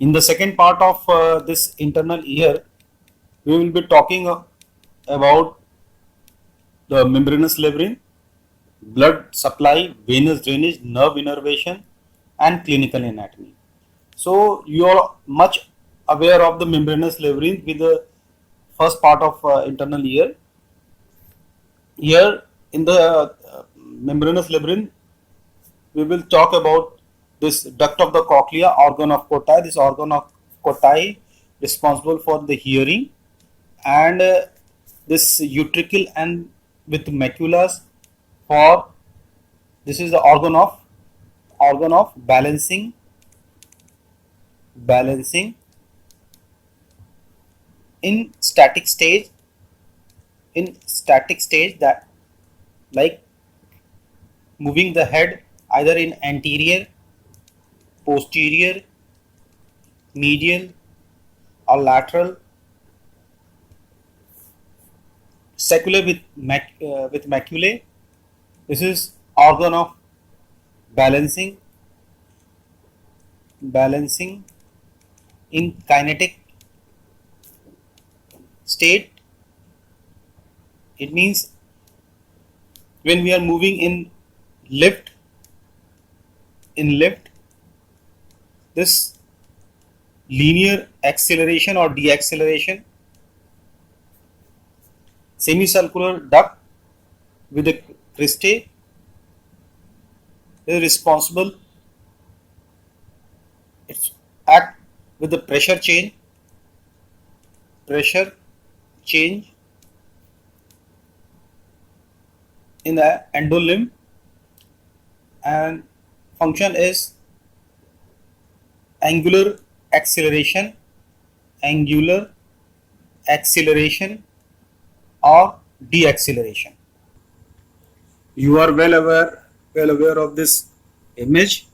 In the second part of this internal ear, we will be talking about the membranous labyrinth, blood supply, venous drainage, nerve innervation, and clinical anatomy. So you are much aware of the membranous labyrinth with the first part of internal ear. Here in the membranous labyrinth, we will talk about this duct of the cochlea, organ of Corti. This organ of Corti responsible for the hearing, and this utricle and with maculas for this is the organ of balancing in static stage that like moving the head either in anterior, posterior, medial or lateral, secular with maculae. This is organ of balancing in kinetic state. It means when we are moving in lift, this linear acceleration or deacceleration, semicircular duct with a cristae is responsible. It's act with the pressure change in the endolimb, and function is angular acceleration or deacceleration. You are well aware of this image,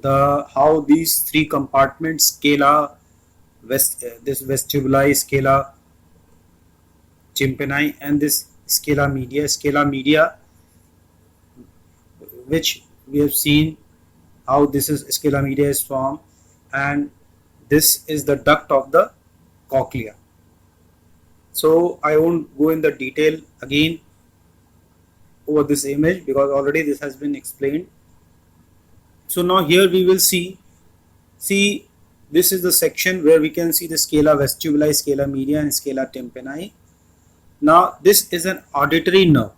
the how these three compartments, scala, this vestibuli, scala tympani, and this scala media, which we have seen how this is scala media is formed, and this is the duct of the cochlea. So I won't go in the detail again over this image because already this has been explained. So now here we will see this is the section where we can see the scala vestibuli, scala media and scala tympani. Now this is an auditory nerve,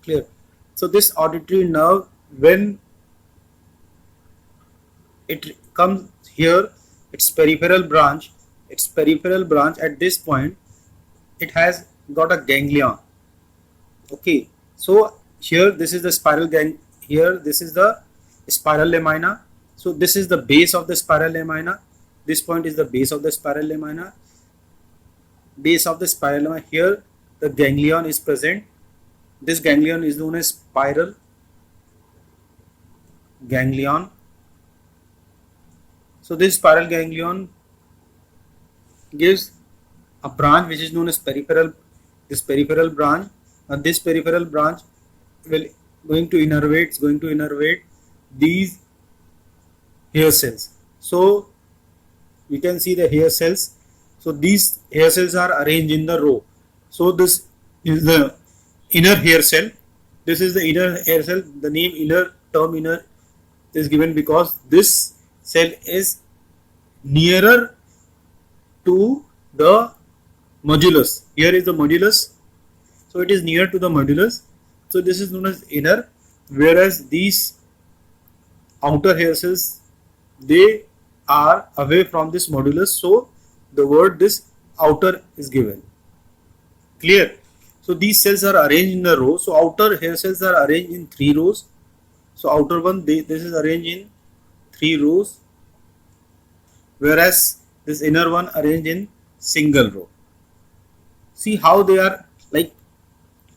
clear. So this auditory nerve, when it comes here, its peripheral branch at this point, it has got a ganglion. Okay, so here this is the spiral gang, here this is the spiral lamina. So this is the base of the spiral lamina, this point is the base of the spiral lamina, here the ganglion is present. This ganglion is known as spiral ganglion. So this spiral ganglion gives a branch which is known as peripheral branch, and this peripheral branch will going to innervate these hair cells. So we can see the hair cells. So these hair cells are arranged in the row. So this is the inner hair cell. This is the inner hair cell. The name term inner is given because this cell is nearer to the modulus. Here is the modulus. So it is near to the modulus. So this is known as inner, whereas these outer hair cells, they are away from this modulus. So the word this outer is given. Clear? So these cells are arranged in a row. So outer hair cells are arranged in 3 rows. So outer one, this is arranged in 3 rows, whereas this inner one arranged in single row. See how they are, like,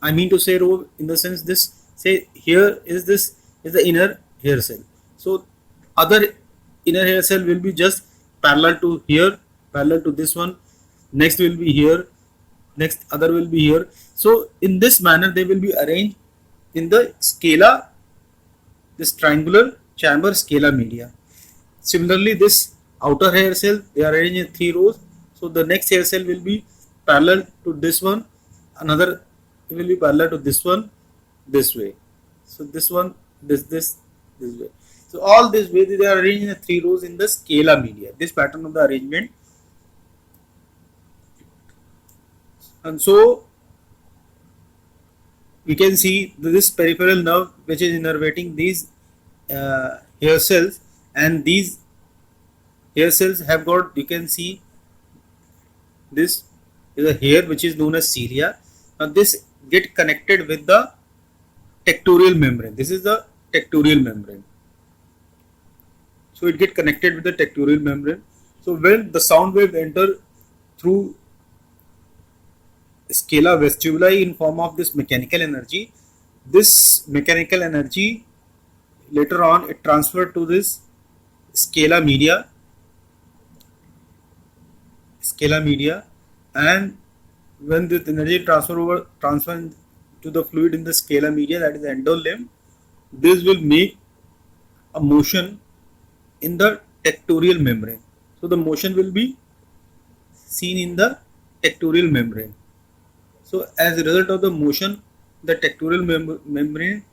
I mean to say row in the sense this, say here is the inner hair cell. So other inner hair cell will be just parallel to here, parallel to this one, next will be here, next other will be here. So in this manner they will be arranged in the scala, this triangular chamber scala media. Similarly, this outer hair cell, they are arranged in 3 rows. So the next hair cell will be parallel to this one, another will be parallel to this one, this way. So this one, this way. So all this way they are arranged in 3 rows in the scala media. This pattern of the arrangement, and so we can see this peripheral nerve which is innervating these hair cells, and these hair cells have got, you can see this is a hair which is known as cilia. Now this get connected with the tectorial membrane. This is the tectorial membrane. So it get connected with the tectorial membrane. So when the sound wave enter through scala vestibuli in form of this mechanical energy, this mechanical energy later on it transferred to this scala media, and when the energy transfer to the fluid in the scala media, that is the endolimb, this will make a motion in the tectorial membrane. So the motion will be seen in the tectorial membrane. So as a result of the motion, the tectorial membrane,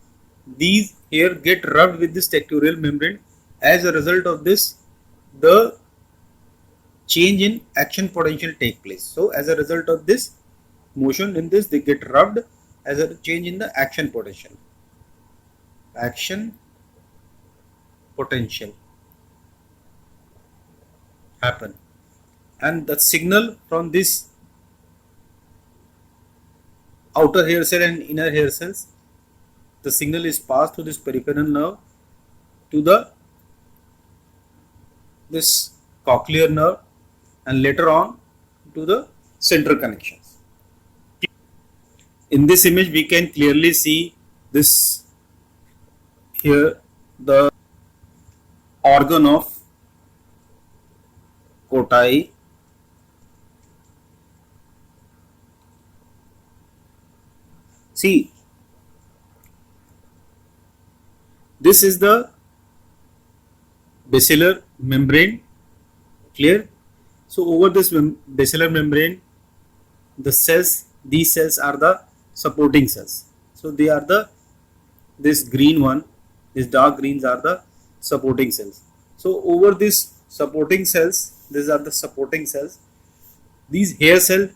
these hair get rubbed with this tectorial membrane. As a result of this, the change in action potential take place. So as a result of this motion in this, they get rubbed, as a change in the action potential. Action potential happen, and the signal from this outer hair cell and inner hair cells, the signal is passed through this peripheral nerve to this cochlear nerve, and later on to the central connections. In this image we can clearly see this here, the organ of Kotai. See, this is the basilar membrane, clear? So over this basilar membrane, the cells, these cells are the supporting cells. So they are this green one, these dark greens are the supporting cells. So over this supporting cells, these are the supporting cells. These hair cells,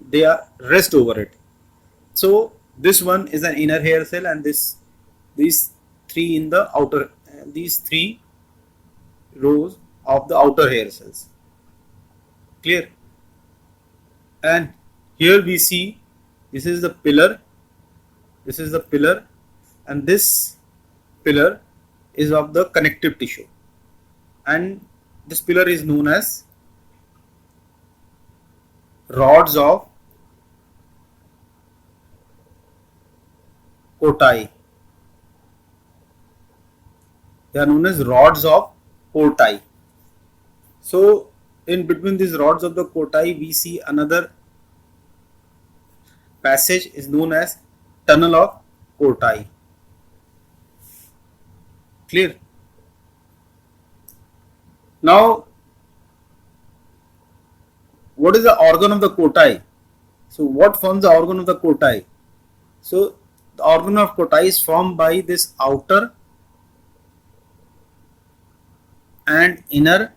they are rest over it. So this one is an inner hair cell, and these three in the outer, these 3 rows of the outer hair cells, clear? And here we see this is the pillar, and this pillar is of the connective tissue, and this pillar is known as rods of Kotai. They are known as rods of Kotai. So in between these rods of the Kotai, we see another passage is known as tunnel of Kotai. Clear? Now, what is the organ of the Kotai? So what forms the organ of the Kotai? So the organ of Kotai is formed by this outer and inner,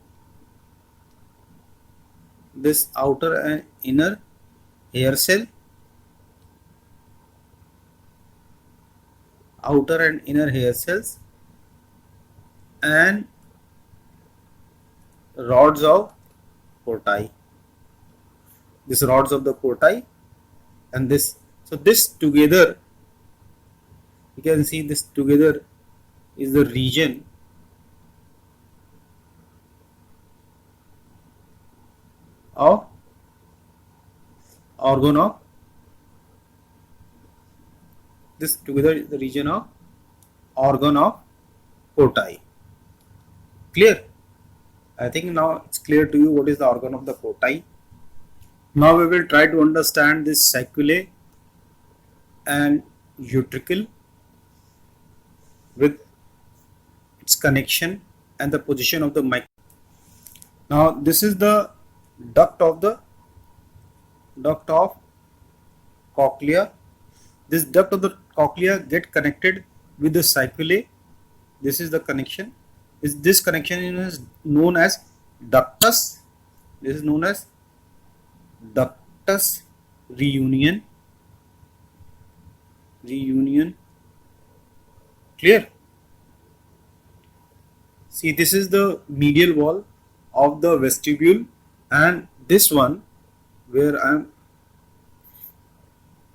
this outer and inner hair cell, outer and inner hair cells, and rods of Kotai. This rods of the Kotai, and this, so this together, you can see this together is the region of organ of, this together is the region of organ of Kotai. Clear? I think now it's clear to you what is the organ of the Kotai. Now we will try to understand this sacculae and utricle with its connection and the position of the mic. Now this is the duct of cochlea. This duct of the cochlea get connected with the sacculae. This is the connection. This connection is known as ductus. This is known as ductus reunion. Clear? See, this is the medial wall of the vestibule, and this one where I am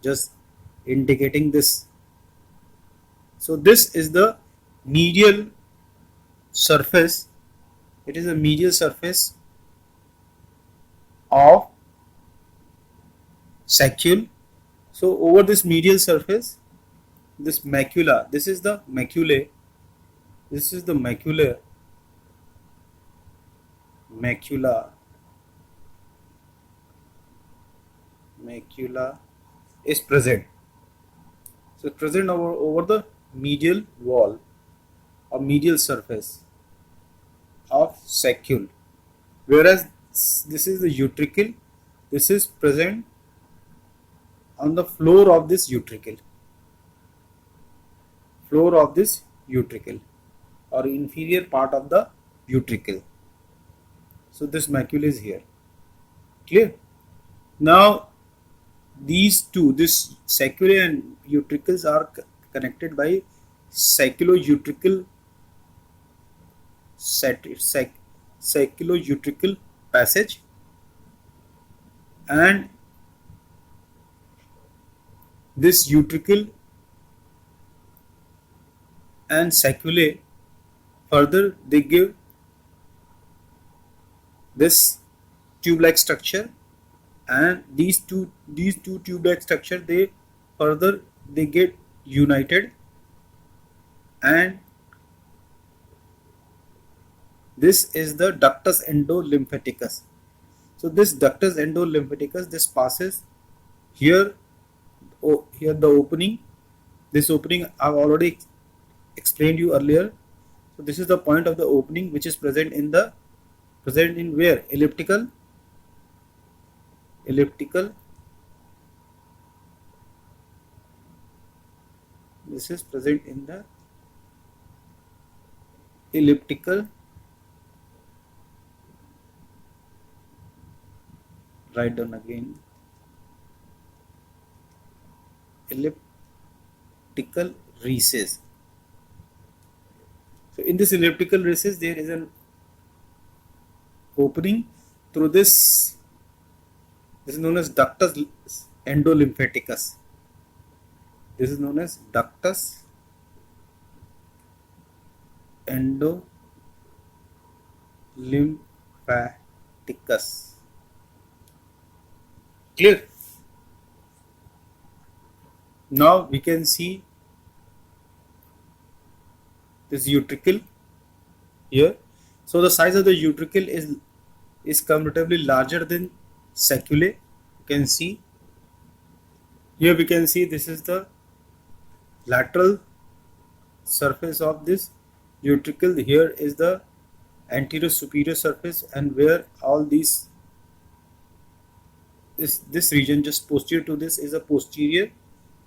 just indicating this. So this is the medial surface. It is a medial surface of saccule. So over this medial surface, this macula, this is the maculae. This is the macula is present. So it's present over the medial wall or medial surface of saccule, whereas this is the utricle. This is present on the floor of this utricle, or inferior part of the utricle. So this macula is here. Clear? Now these two, this sacculae and utricles, are connected by sacculo-utricle passage, and this utricle and sacculae further they give this tube-like structure, and these two tube-like structure they get united, and this is the ductus endolymphaticus. So this ductus endolymphaticus, this passes here. Here the opening. This opening I've already explained you earlier. So this is the point of the opening, which is present in where? Elliptical. This is present in the elliptical. Write down again. Elliptical recess. So in this elliptical recess there is an opening through this. This is known as ductus endolymphaticus. This is known as ductus endolymphaticus. Clear? Now we can see this utricle here. So the size of the utricle is comparatively larger than sacculae. You can see here. We can see this is the lateral surface of this utricle. Here is the anterior superior surface, and where all these is this region just posterior to this is a posterior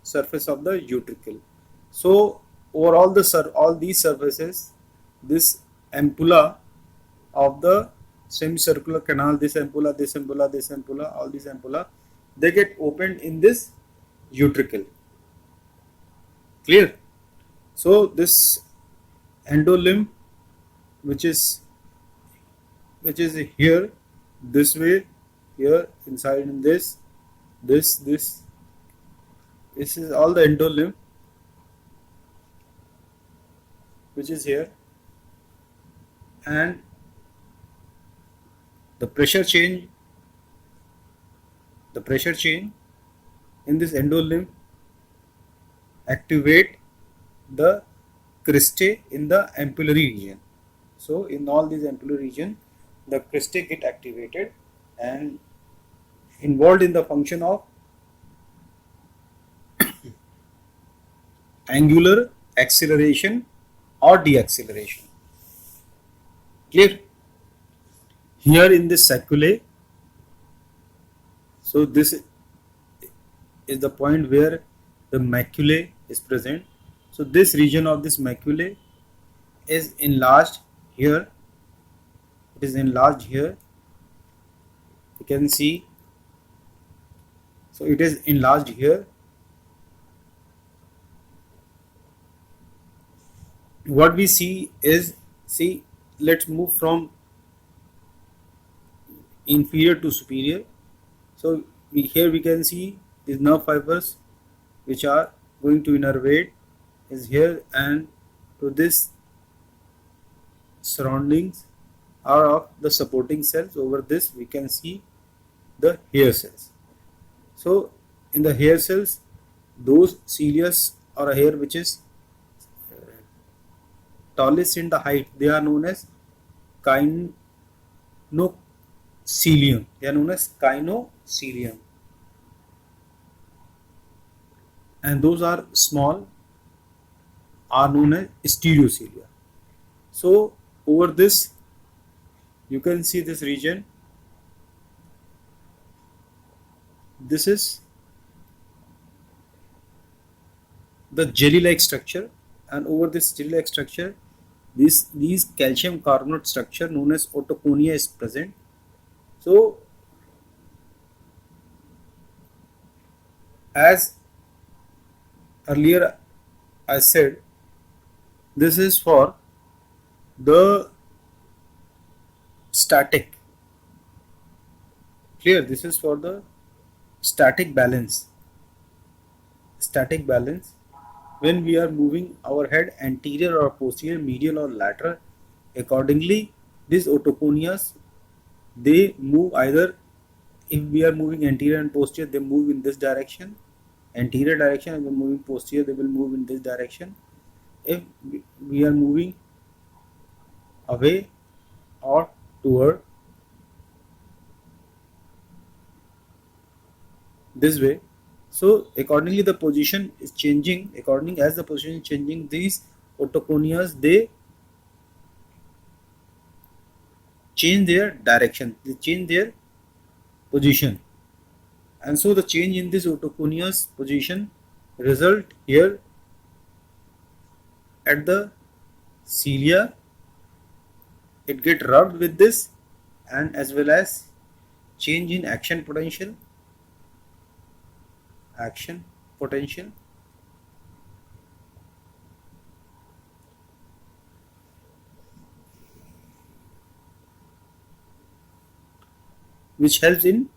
surface of the utricle. So over all these surfaces, this ampulla of the semicircular canal, this ampulla, all these ampulla, they get opened in this utricle. Clear? So this endolymph, which is here, this way, here inside in this is all the endolymph, which is here, and the pressure change in this endolymph activate the cristae in the ampullary region. So in all these ampullary region, the cristae get activated and involved in the function of angular acceleration or deceleration. Clear? Here in this sacculae, so this is the point where the maculae is present. So this region of this maculae is enlarged here. It is enlarged here. You can see. So it is enlarged here. What we see is, see, let's move from inferior to superior. So here we can see these nerve fibers which are going to innervate is here, and to this surroundings are of the supporting cells. Over this we can see the hair cells. So in the hair cells, those cilious or a hair which is tallest in the height, they are known as kinocilium. They are known as kinocilium. And those are small are known as stereocilia. So over this you can see this region. This is the jelly-like structure, and over this jelly-like structure, these calcium carbonate structure known as otoconia is present. So as earlier I said, this is for the static. Clear? This is for the static balance. Static balance. When we are moving our head anterior or posterior, medial or lateral, accordingly these otoconias, they move either, if we are moving anterior and posterior, they move in this direction, anterior direction, and we are moving posterior, they will move in this direction. If we are moving away or toward this way, so accordingly the position is changing. According as the position is changing, these otoconias, they change their direction, they change their position, and so the change in this otoconia's position result here at the cilia. It get rubbed with this, and as well as change in action potential, which helps in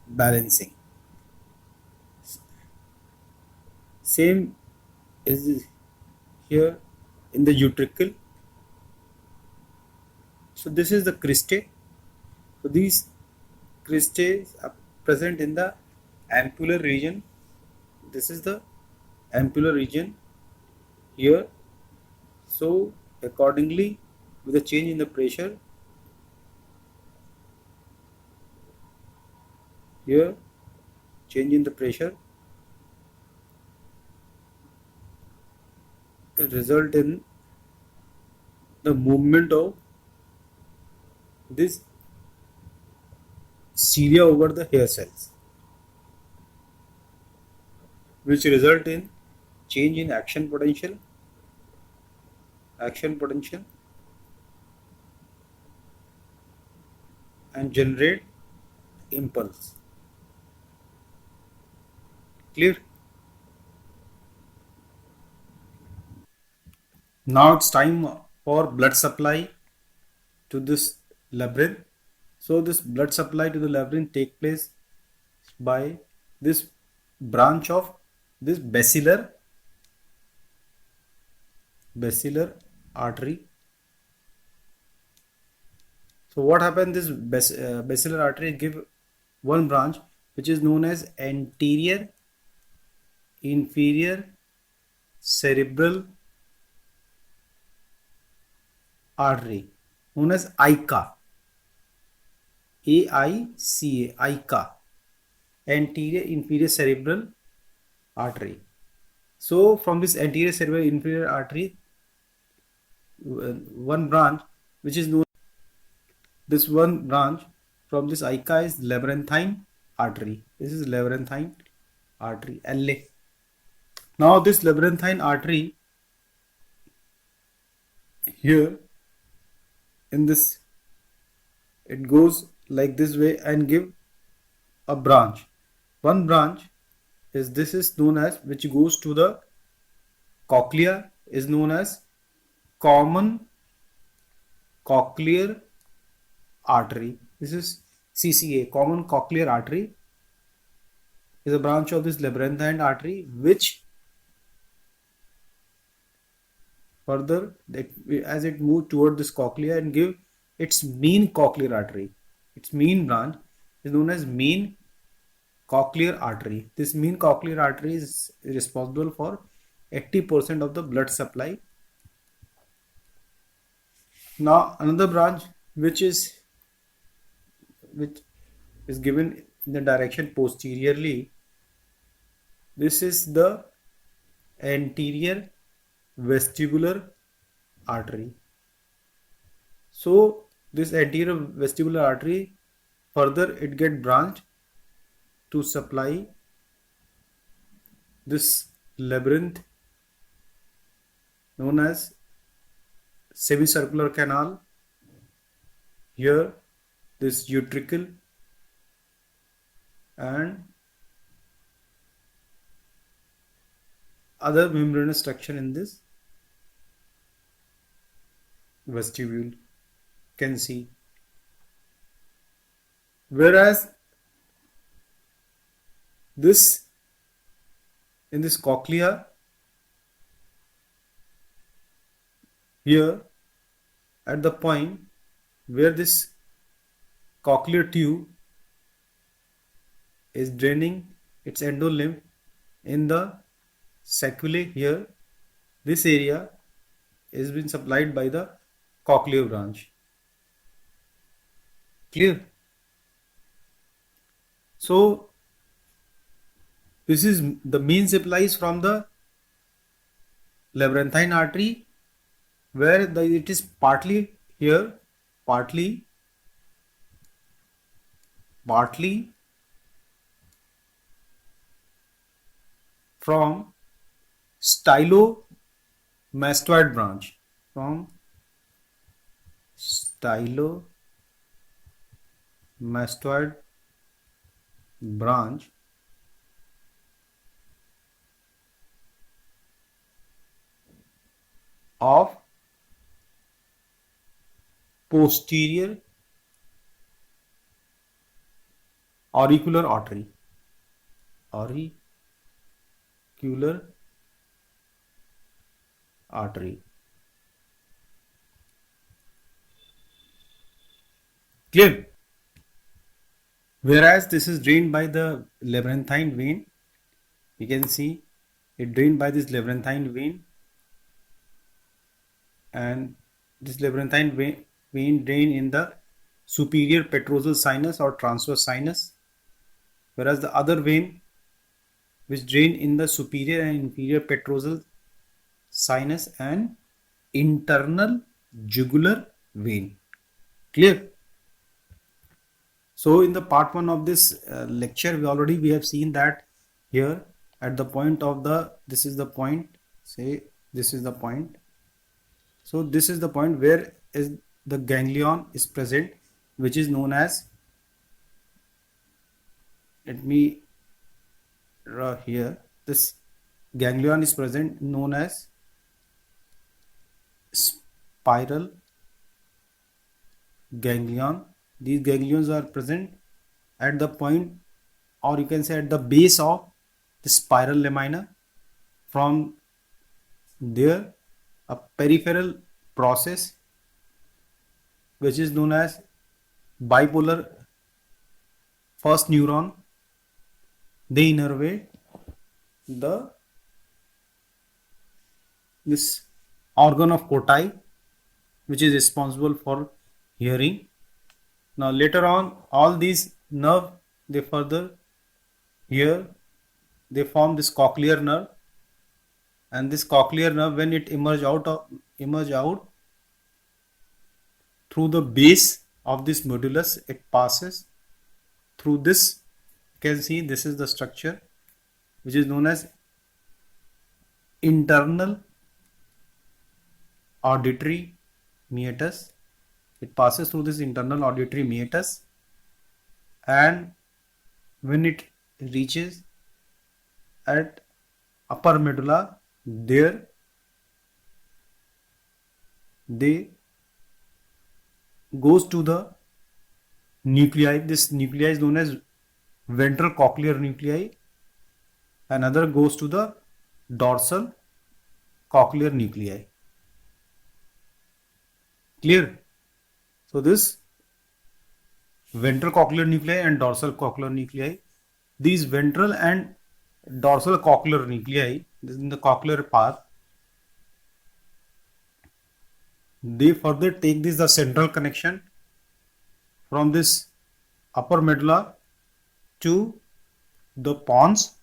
balancing. Same is here in the utricle. So this is the cristae. So these cristae are present in the ampular region. This is the ampular region here. So accordingly, with the change in the pressure here, change in the pressure result in the movement of this cilia over the hair cells, which result in change in action potential, and generate impulse. Clear? Now it's time for blood supply to this labyrinth. So this blood supply to the labyrinth take place by this branch of this basilar artery. So what happened, this basilar artery give one branch which is known as anterior inferior cerebral artery, known as AICA. AICA, AICA, anterior inferior cerebral artery. So from this anterior cerebral inferior artery, one branch which is known, this one branch from this ICA is labyrinthine artery. This is labyrinthine artery, LA. Now this labyrinthine artery here in this, it goes like this way and give a branch. One branch is, this is known as, which goes to the cochlea, is known as common cochlear artery. This is CCA, common cochlear artery, is a branch of this labyrinthine artery, which further as it moves toward this cochlea and give its mean cochlear artery. Its mean branch is known as mean cochlear artery. This mean cochlear artery is responsible for 80% of the blood supply. Now another branch which is given in the direction posteriorly, this is the anterior vestibular artery. So this anterior vestibular artery, further it get branched to supply this labyrinth known as semicircular canal. Here this utricle and other membranous structure in this vestibule can see. Whereas this, in this cochlea, here at the point where this cochlear tube is draining its endolymph in the saculae, here this area is being supplied by the cochlear branch. Clear? So this is the mean supplies from the labyrinthine artery, where it is partly here, partly from stylomastoid branch, from stylomastoid branch of posterior auricular artery. Auricular artery. Clear? Whereas this is drained by the labyrinthine vein. You can see it drained by this labyrinthine vein, and this labyrinthine vein drain in the superior petrosal sinus or transverse sinus, whereas the other vein which drain in the superior and inferior petrosal sinus and internal jugular vein. Clear? So in the part 1 of this lecture, we have seen that here at the point of the, this is the point, say this is the point. So this is the point where is the ganglion is present, which is known as, let me draw here, this ganglion is present known as spiral ganglion. These ganglions are present at the point, or you can say at the base of the spiral lamina. From there, a peripheral process which is known as bipolar first neuron, they innervate this organ of Corti, which is responsible for hearing. Now later on, all these nerve, they further here they form this cochlear nerve, and this cochlear nerve, when it emerge out, through the base of this modulus, it passes through this. You can see this is the structure which is known as internal auditory meatus. It passes through this internal auditory meatus, and when it reaches at upper medulla, there they goes to the nuclei. This nuclei is known as ventral cochlear nuclei. Another goes to the dorsal cochlear nuclei. Clear? So this ventral cochlear nuclei and dorsal cochlear nuclei, these ventral and dorsal cochlear nuclei, this is in the cochlear path, they further take this the central connection from this upper medulla to the pons.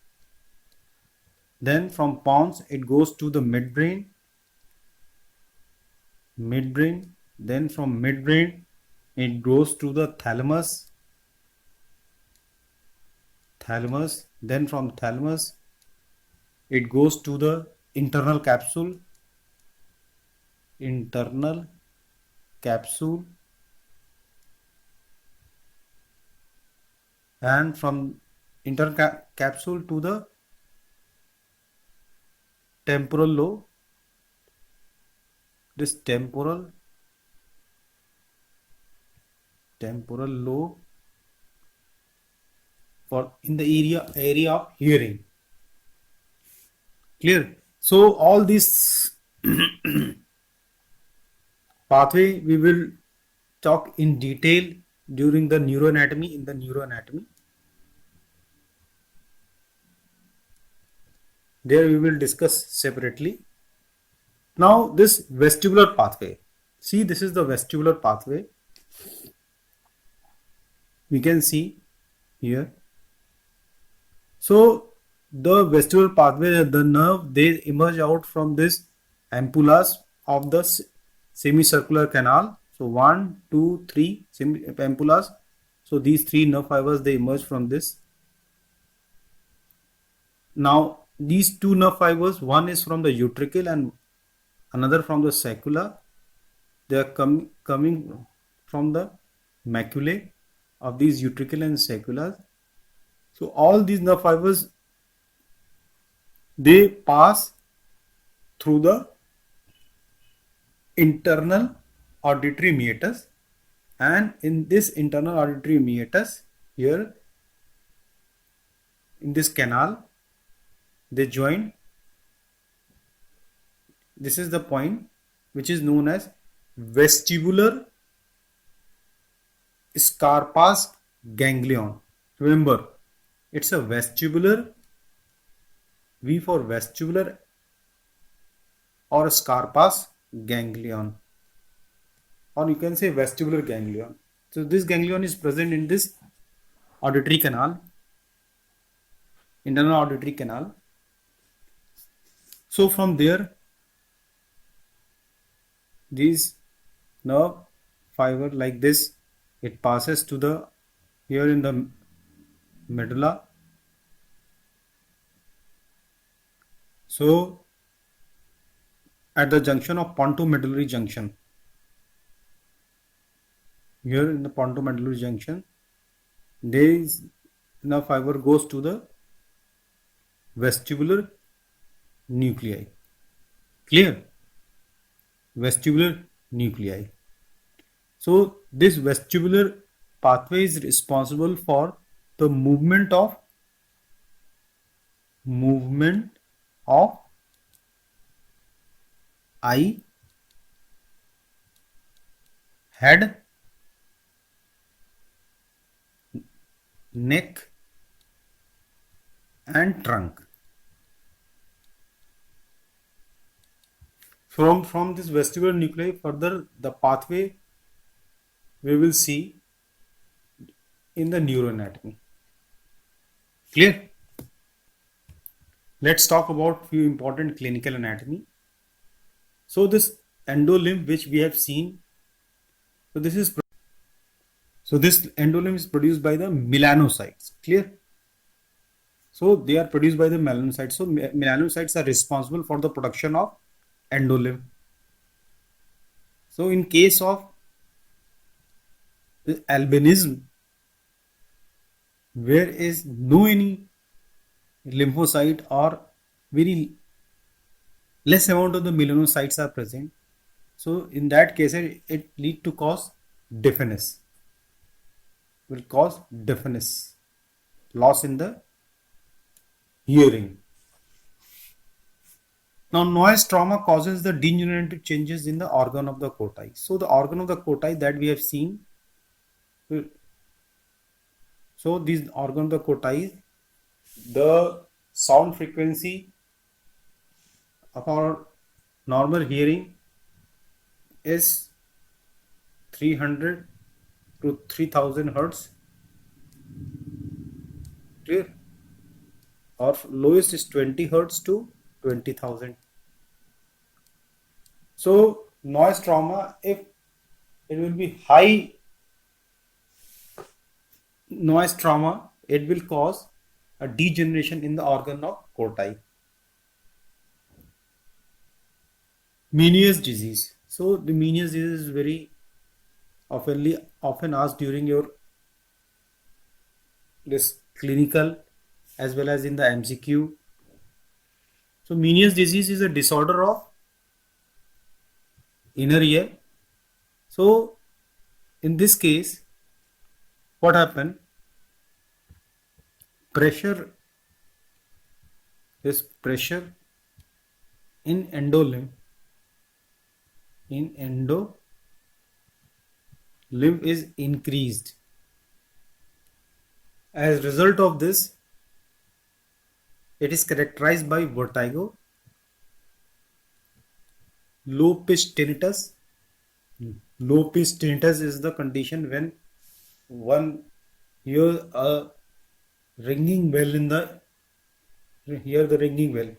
Then from pons it goes to the midbrain. Then from midbrain it goes to the thalamus. Then from thalamus it goes to the internal capsule. And from internal capsule to the temporal lobe. This temporal lobe for in the area of hearing. Clear? So all these pathway we will talk in detail during the neuroanatomy. In the neuroanatomy, there we will discuss separately. Now this vestibular pathway. See, this is the vestibular pathway. We can see here. So the vestibular pathway, the nerve, they emerge out from this ampullas of the semicircular canal. So 1, 2, 3 ampullas. So these 3 nerve fibers, they emerge from this. Now these 2 nerve fibers, one is from the utricle and another from the sacula. They are coming from the maculae of these utricle and sacula. So all these nerve fibers, they pass through the internal auditory meatus, and in this internal auditory meatus, here in this canal, they join. This is the point which is known as vestibular Scarpa's ganglion. Remember, it's a vestibular, V for vestibular, or Scarpa's ganglion, or you can say vestibular ganglion. So this ganglion is present in this auditory canal, internal auditory canal. So from there, these nerve fiber like this, it passes to the here in the medulla. So at the junction of pontomedullary junction, here in the pontomedullary junction, this nerve fiber goes to the vestibular nuclei. Clear? Vestibular nuclei. So this vestibular pathway is responsible for the movement of eye, head, neck and trunk. From this vestibular nuclei, further the pathway we will see in the neuroanatomy. Clear? Let's talk about few important clinical anatomy. So this endolimb which we have seen, So this endolymph is produced by the melanocytes. Clear? So they are produced by the melanocytes. So melanocytes are responsible for the production of endolymph. So in case of albinism, where is no any lymphocyte or very less amount of the melanocytes are present, so in that case it lead to cause deafness, will cause deafness, loss in the hearing. Now noise trauma causes the degenerative changes in the organ of the Corti. So the organ of the Corti that we have seen, so these organ of the Corti, the sound frequency of our normal hearing is 300 to 3000 hertz, clear, or lowest is 20 hertz to 20,000. So noise trauma, if it will be high noise trauma, it will cause a degeneration in the organ of Corti. Meniere's disease. So the Meniere's disease is very often asked during your this clinical as well as in the MCQ. So Meniere's disease is a disorder of inner ear. So in this case, what happened? Pressure in endolymph is increased. As a result of this, it is characterized by vertigo, low pitch tinnitus. Low pitch tinnitus is the condition when one hears a ringing bell the ringing bell,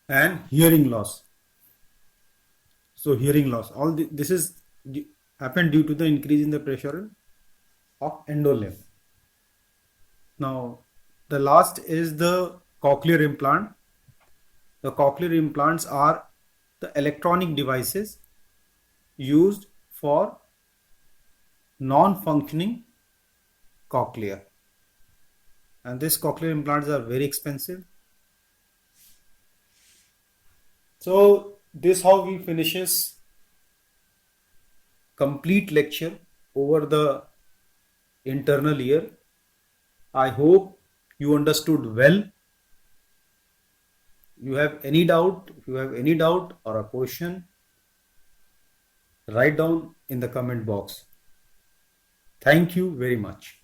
and hearing loss. So hearing loss, all this is happened due to the increase in the pressure of endolymph. Now the last is the cochlear implant. The cochlear implants are the electronic devices used for non-functioning cochlea, and these cochlear implants are very expensive. So this how we finishes complete lecture over the internal ear. I hope you understood well. You have any doubt? If you have any doubt or a question, write down in the comment box. Thank you very much.